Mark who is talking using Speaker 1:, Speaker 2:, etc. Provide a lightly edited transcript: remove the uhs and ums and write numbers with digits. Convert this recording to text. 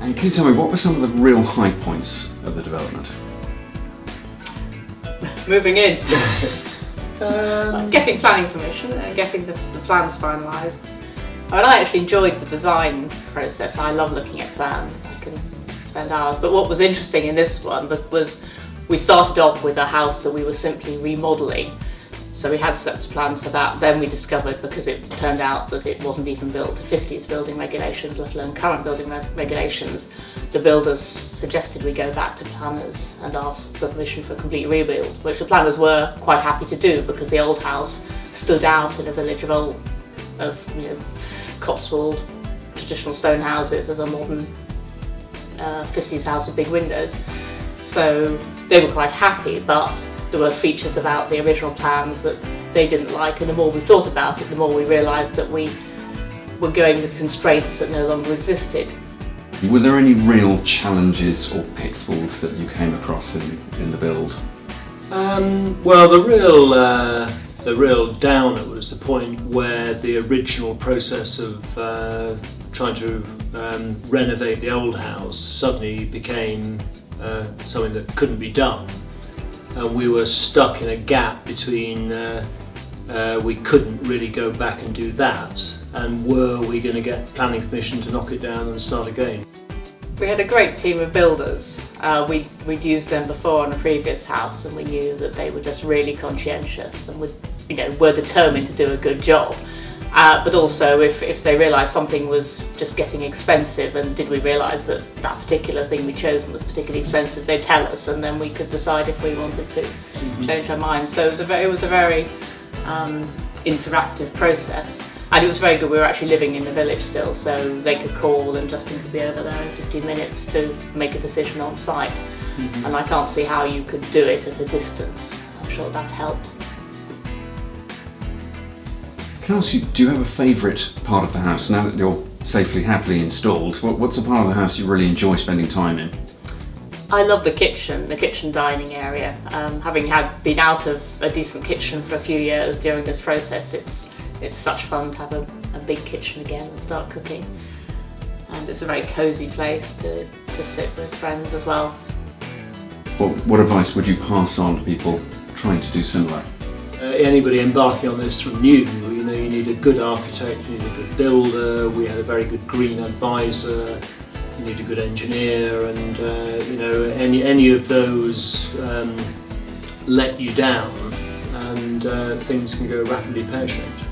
Speaker 1: And can you tell me, what were some of the real high points of the development?
Speaker 2: Moving in. Getting planning permission and getting the plans finalised. I mean, I actually enjoyed the design process. I love looking at plans. I can spend hours. But what was interesting in this one was we started off with a house that we were simply remodelling. So we had sets of plans for that. Then we discovered, because it turned out that it wasn't even built to 50s building regulations, let alone current building regulations, the builders suggested we go back to planners and ask for permission for a complete rebuild, which the planners were quite happy to do because the old house stood out in a village of Cotswold traditional stone houses as a modern 50s house with big windows. So they were quite happy, but there were features about the original plans that they didn't like, and the more we thought about it, the more we realised that we were going with constraints that no longer existed.
Speaker 1: Were there any real challenges or pitfalls that you came across in the build?
Speaker 3: Well, the real downer was the point where the original process of trying to renovate the old house suddenly became something that couldn't be done. And we were stuck in a gap between we couldn't really go back and do that, and were we going to get planning permission to knock it down and start again.
Speaker 2: We had a great team of builders. We'd used them before on a previous house, and we knew that they were just really conscientious and were determined to do a good job. But also, if they realised something was just getting expensive, and did we realise that that particular thing we'd chosen was particularly expensive, they'd tell us, and then we could decide if we wanted to change our minds. So it was a very interactive process, and it was very good. We were actually living in the village still, so they could call and Justin could be over there in 15 minutes to make a decision on site. And I can't see how you could do it at a distance. I'm sure that helped.
Speaker 1: Can I ask you, do you have a favourite part of the house now that you're safely, happily installed? What's a part of the house you really enjoy spending time in?
Speaker 2: I love the kitchen dining area. Having been out of a decent kitchen for a few years during this process, it's such fun to have a big kitchen again and start cooking. And it's a very cosy place to sit with friends as well.
Speaker 1: What advice would you pass on to people trying to do similar?
Speaker 3: Anybody embarking on this from new, you need a good architect, you need a good builder. We had a very good green advisor. You need a good engineer, and any of those let you down, and things can go rapidly pear-shaped.